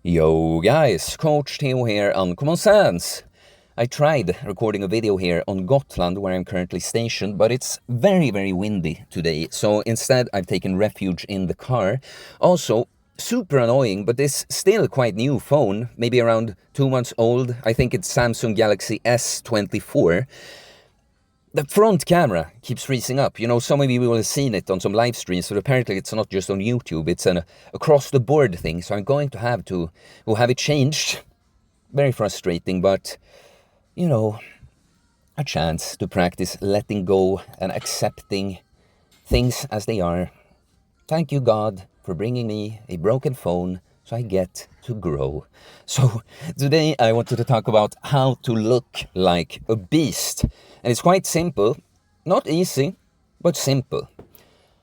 Yo guys, Coach Theo here, Uncommon Sense. I tried recording a video here on Gotland where I'm currently stationed, but it's very windy today, so instead I've taken refuge in the car. Also, super annoying, but this still quite new phone, maybe around 2 months old. I think it's Samsung Galaxy S24. The front camera keeps freezing up. You know, some of you will have seen it on some live streams, but apparently it's not just on YouTube. It's an across-the-board thing, so I'm going to have it changed. Very frustrating, but, you know, a chance to practice letting go and accepting things as they are. Thank you, God, for bringing me a broken phone so I get to grow. So today I wanted to talk about how to look like a beast. And it's quite simple, not easy, but simple.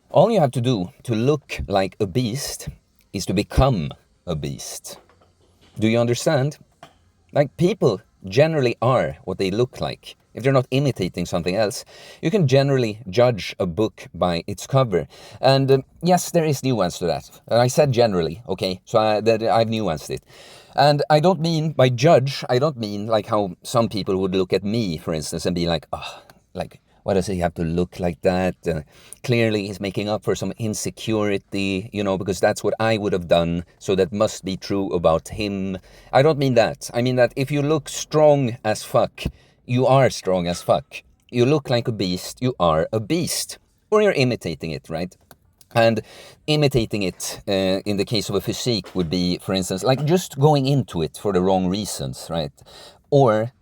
All you have to do to look like a beast is to become a beast. Do you understand? Like, people generally are what they look like. If they're not imitating something else, you can generally judge a book by its cover. And yes, there is nuance to that. I said generally, okay? So I've nuanced it. And I don't mean, by judge, I don't mean like how some people would look at me, for instance, and be like, oh, like, why does he have to look like that? Clearly he's making up for some insecurity, you know, because that's what I would have done, so that must be true about him. I don't mean that. I mean that if you look strong as fuck, you are strong as fuck. You look like a beast, you are a beast. Or you're imitating it, right? And imitating it, in the case of a physique, would be, for instance, like just going into it for the wrong reasons, right? Or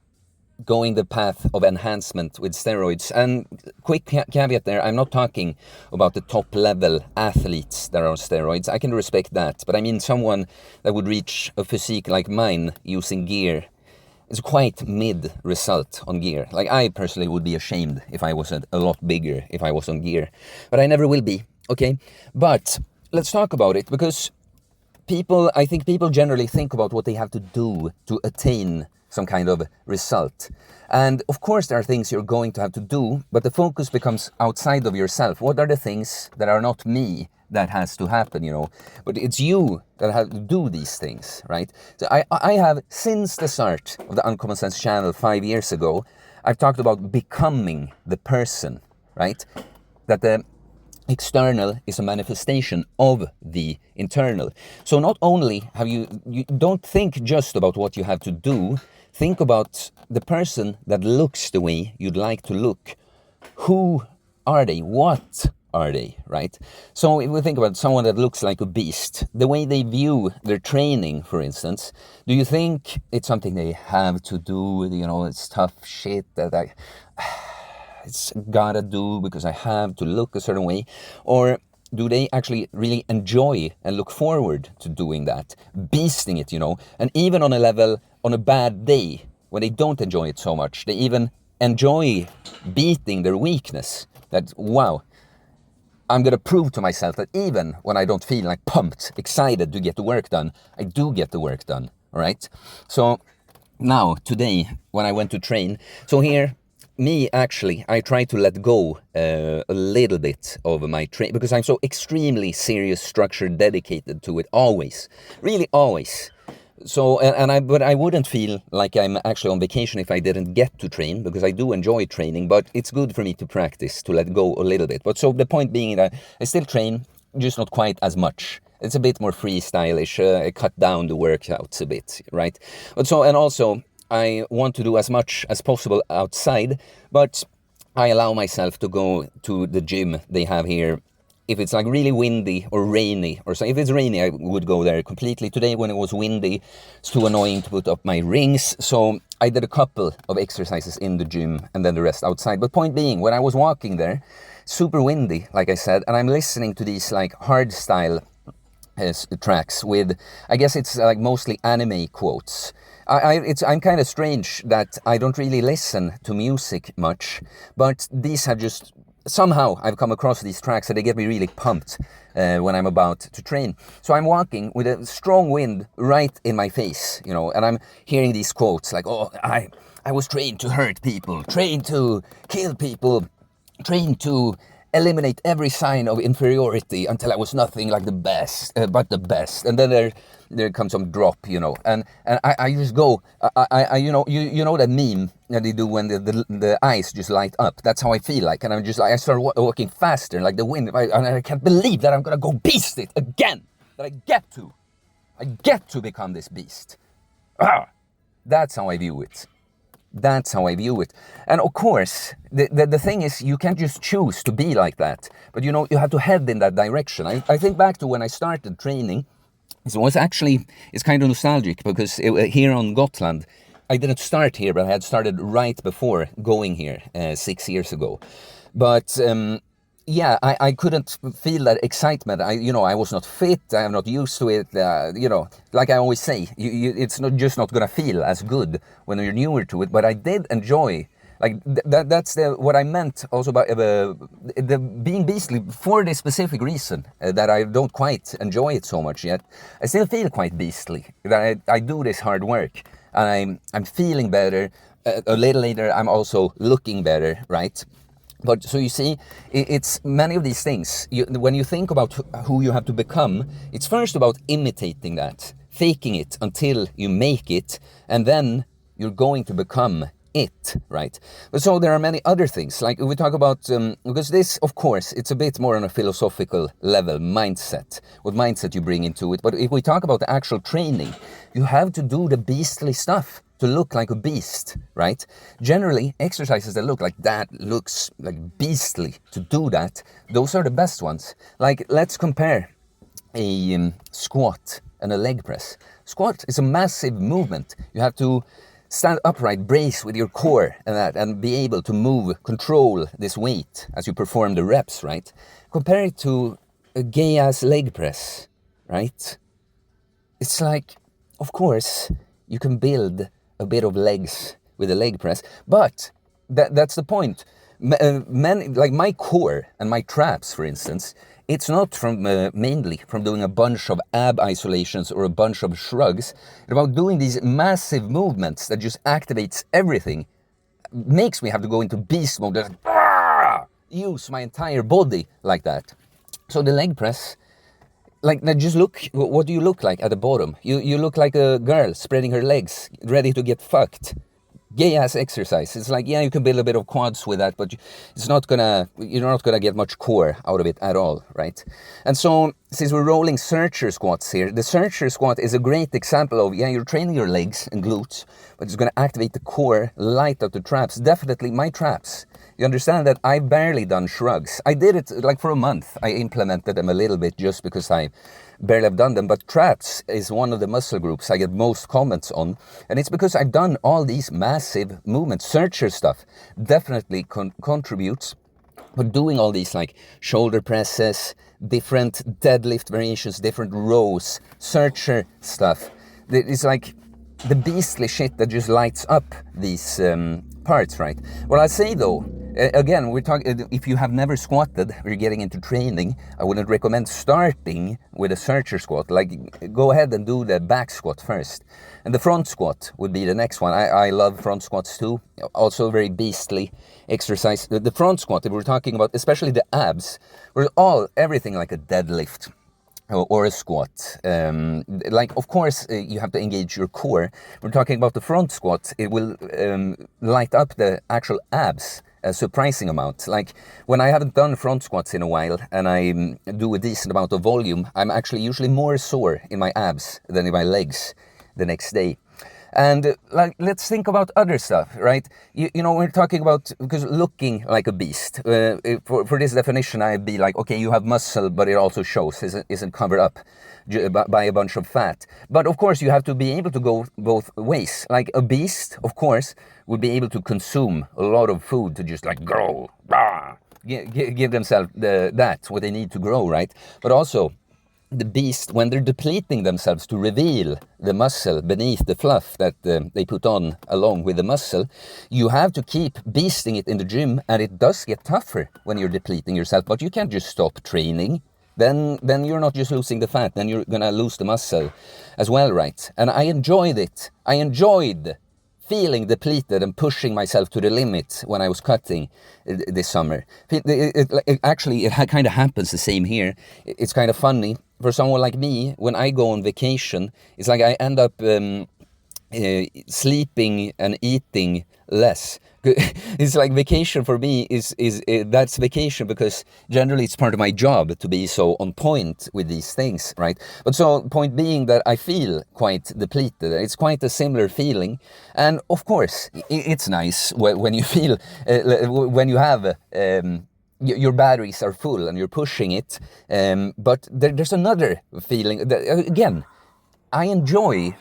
going the path of enhancement with steroids. And quick caveat there, I'm not talking about the top level athletes that are on steroids. I can respect that. But I mean someone that would reach a physique like mine using gear. It's quite mid result on gear. Like, I personally would be ashamed if I wasn't a lot bigger if I was on gear. But I never will be, okay? But let's talk about it, because I think people generally think about what they have to do to attain some kind of result. And of course there are things you're going to have to do, but the focus becomes outside of yourself. What are the things that are not me that has to happen, you know? But it's you that have to do these things, right? So I have, since the start of the Uncommon Sense channel 5 years ago, I've talked about becoming the person, right? That the external is a manifestation of the internal. So not only have you don't think just about what you have to do, think about the person that looks the way you'd like to look. Who are they? What are they, right? So if we think about someone that looks like a beast, the way they view their training, for instance, do you think it's something they have to do? You know, it's tough shit that it's gotta do because I have to look a certain way? Or do they actually really enjoy and look forward to doing that, beasting it, you know? And even on a level, on a bad day, when they don't enjoy it so much, they even enjoy beating their weakness. That, wow, I'm gonna prove to myself that even when I don't feel like pumped, excited to get the work done, I do get the work done, all right? So now, today, when I went to train, so here, I try to let go a little bit of my training, because I'm so extremely serious, structured, dedicated to it, always, really always. So, but I wouldn't feel like I'm actually on vacation if I didn't get to train, because I do enjoy training, but it's good for me to practice, to let go a little bit. But so the point being that I still train, just not quite as much. It's a bit more freestylish, I cut down the workouts a bit, right? But so, and also, I want to do as much as possible outside, but I allow myself to go to the gym they have here. If it's like really windy or rainy, or so, if it's rainy, I would go there completely. Today, when it was windy, it's too annoying to put up my rings, so I did a couple of exercises in the gym and then the rest outside. But point being, when I was walking there, super windy, like I said, and I'm listening to these like hard style tracks with, I guess it's like mostly anime quotes. I'm kind of strange that I don't really listen to music much, but these have just, somehow I've come across these tracks and they get me really pumped when I'm about to train. So I'm walking with a strong wind right in my face, you know, and I'm hearing these quotes like, oh, I was trained to hurt people, trained to kill people, trained to eliminate every sign of inferiority until I was nothing like the best, but the best. And then there comes some drop, and I just go, you know that meme that they do when the eyes just light up. That's how I feel like, and I'm just like, I start walking faster, like the wind, and I can't believe that I'm gonna go beast it again. That I get to become this beast. That's how I view it. That's how I view it. And of course, the thing is, you can't just choose to be like that. But you have to head in that direction. I think back to when I started training. It's kind of nostalgic because here on Gotland, I didn't start here, but I had started right before going here 6 years ago. But yeah, I couldn't feel that excitement. I was not fit. I'm not used to it. Like I always say, it's not gonna feel as good when you're newer to it. But I did enjoy. Like that's what I meant also by the being beastly for the specific reason that I don't quite enjoy it so much yet. I still feel quite beastly. That I do this hard work and I'm feeling better. A little later, I'm also looking better, right? But so you see, it's many of these things. When you think about who you have to become, it's first about imitating that, faking it until you make it, and then you're going to become it, right? But so there are many other things, like we talk about, because this, of course, it's a bit more on a philosophical level, mindset, what mindset you bring into it. But if we talk about the actual training, you have to do the beastly stuff to look like a beast, right? Generally, exercises that look like that, looks like beastly, to do that, those are the best ones. Like, let's compare a squat and a leg press. Squat is a massive movement. You have to stand upright, brace with your core and be able to move, control this weight as you perform the reps, right? Compare it to a gay-ass leg press, right? It's like, of course, you can build a bit of legs with a leg press, but that's the point. Like my core and my traps, for instance, it's not from mainly from doing a bunch of ab isolations or a bunch of shrugs. It's about doing these massive movements that just activates everything. Makes me have to go into beast mode. Use my entire body like that. So the leg press, like, now just look, what do you look like at the bottom? You look like a girl spreading her legs, ready to get fucked. Gay-ass exercise. It's like, yeah, you can build a bit of quads with that, but you're not gonna get much core out of it at all, right? And so, since we're rolling searcher squats here, the searcher squat is a great example of, yeah, you're training your legs and glutes, but it's gonna activate the core, light up the traps, definitely my traps. You understand that I've barely done shrugs. I did it like for a month. I implemented them a little bit just because I barely have done them. But traps is one of the muscle groups I get most comments on. And it's because I've done all these massive movements. Searcher stuff definitely contributes. But doing all these like shoulder presses, different deadlift variations, different rows, searcher stuff. It's like the beastly shit that just lights up these parts, right? Well, I say though, again, we're talking, if you have never squatted or you're getting into training, I wouldn't recommend starting with a searcher squat. Like, go ahead and do the back squat first. And the front squat would be the next one. I love front squats too. Also a very beastly exercise. The front squat, if we're talking about, especially the abs, everything like a deadlift or a squat. Like, of course, you have to engage your core. We're talking about the front squat. It will light up the actual abs a surprising amount. Like, when I haven't done front squats in a while and I do a decent amount of volume, I'm actually usually more sore in my abs than in my legs the next day. And like, let's think about other stuff, right? You know, we're talking about, because looking like a beast, for this definition, I'd be like, okay, you have muscle, but it also shows, isn't covered up by a bunch of fat. But of course, you have to be able to go both ways. Like a beast, of course, would be able to consume a lot of food to just like grow, give themselves what they need to grow, right? But also, the beast, when they're depleting themselves to reveal the muscle beneath the fluff that they put on along with the muscle, you have to keep beasting it in the gym, and it does get tougher when you're depleting yourself, but you can't just stop training. Then you're not just losing the fat, then you're gonna lose the muscle as well, right? And I enjoyed it. I enjoyed feeling depleted and pushing myself to the limit when I was cutting this summer. Actually, it kind of happens the same here. It's kind of funny. For someone like me, when I go on vacation, it's like I end up sleeping and eating less. It's like vacation for me is that's vacation because generally it's part of my job to be so on point with these things, right? But so point being that I feel quite depleted. It's quite a similar feeling, and of course it's nice when you feel when you have your batteries are full and you're pushing it. But there's another feeling that, again, I enjoy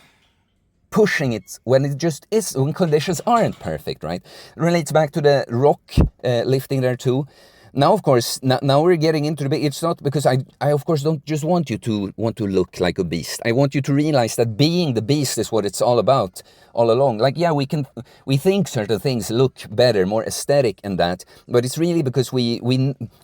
pushing it when it just is, when conditions aren't perfect, right? It relates back to the rock lifting there too. Now, of course, now we're getting into the bit. It's not because I of course don't just want you to look like a beast. I want you to realize that being the beast is what it's all about all along. Like, yeah, we think certain things look better, more aesthetic and that, but it's really because we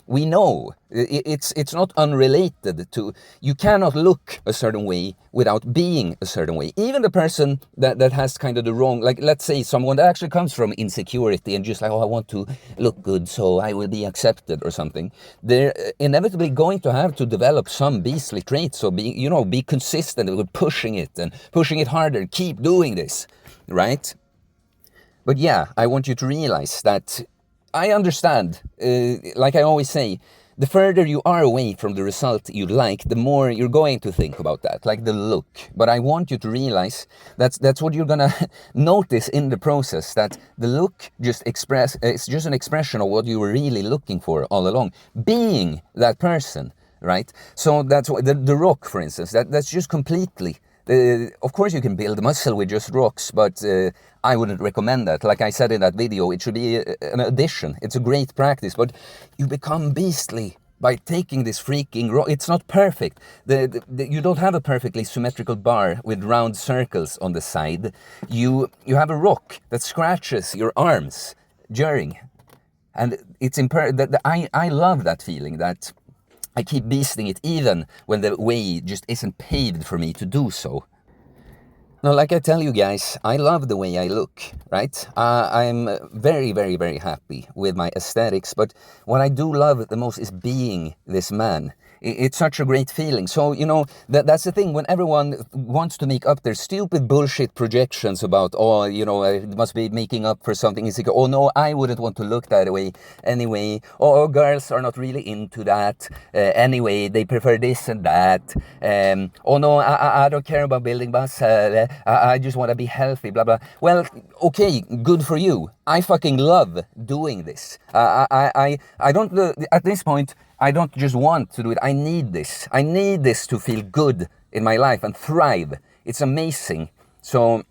know it's not unrelated to, you cannot look a certain way without being a certain way. Even the person that has kind of the wrong, like let's say someone that actually comes from insecurity and just like, oh, I want to look good so I will be accepted or something, they're inevitably going to have to develop some beastly traits. So be consistent with pushing it and pushing it harder, keep doing this, right? But yeah, I want you to realize that I understand, like I always say, the further you are away from the result you like, the more you're going to think about that, like the look. But I want you to realize that's what you're gonna notice in the process, that the look it's just an expression of what you were really looking for all along, being that person, right? So that's what the rock, for instance, that's just completely. Of course you can build muscle with just rocks, but I wouldn't recommend that. Like I said in that video, it should be an addition. It's a great practice, but you become beastly by taking this freaking rock. It's not perfect. You don't have a perfectly symmetrical bar with round circles on the side. You have a rock that scratches your arms during. And it's I love that feeling, that I keep beasting it even when the way just isn't paved for me to do so. Now, like I tell you guys, I love the way I look, right? I'm very, very, very happy with my aesthetics, but what I do love the most is being this man. It's such a great feeling. So, that's the thing. When everyone wants to make up their stupid bullshit projections about, it must be making up for something. It's like, oh no, I wouldn't want to look that way anyway. Oh, girls are not really into that. Anyway, they prefer this and that. Oh no, I don't care about building muscle. I just want to be healthy, blah, blah. Well, okay, good for you. I fucking love doing this. I don't, at this point, I don't just want to do it. I need this. I need this to feel good in my life and thrive. It's amazing. So,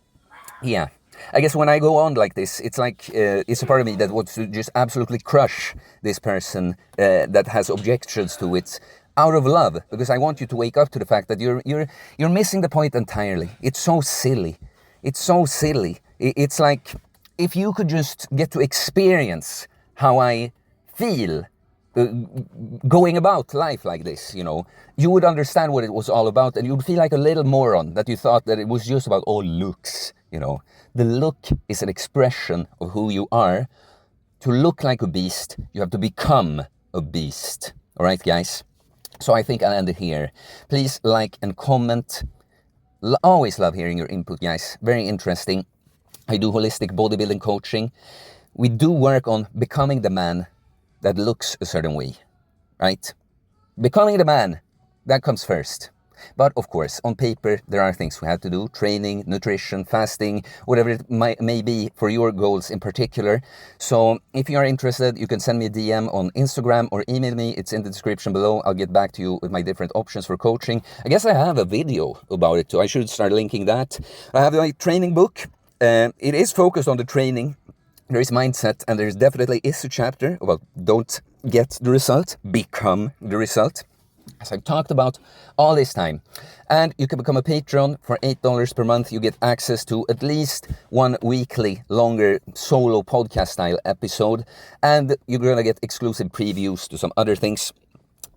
yeah. I guess when I go on like this, it's like it's a part of me that wants to just absolutely crush this person that has objections to it out of love, because I want you to wake up to the fact that you're missing the point entirely. It's so silly. It's so silly. It's like if you could just get to experience how I feel going about life like this, you would understand what it was all about, and you'd feel like a little moron that you thought that it was just about looks. The look is an expression of who you are. To look like a beast, you have to become a beast. All right, guys? So I think I'll end it here. Please like and comment. Always love hearing your input, guys. Very interesting. I do holistic bodybuilding coaching. We do work on becoming the man that looks a certain way, right? Becoming the man, that comes first. But of course, on paper, there are things we have to do: training, nutrition, fasting, whatever it may be for your goals in particular. So if you are interested, you can send me a DM on Instagram or email me. It's in the description below. I'll get back to you with my different options for coaching. I guess I have a video about it too. I should start linking that. I have my training book. It is focused on the training. There is mindset, and there definitely is a chapter about don't get the result, become the result, as I've talked about all this time. And you can become a patron for $8 per month. You get access to at least one weekly longer solo podcast style episode, and you're going to get exclusive previews to some other things.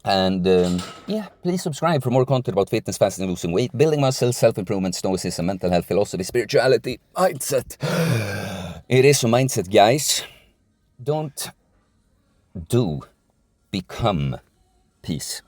And yeah, please subscribe for more content about fitness, fasting, losing weight, building muscle, self-improvement, stoicism, mental health, philosophy, spirituality, mindset. It is a mindset, guys. Don't do, become peace.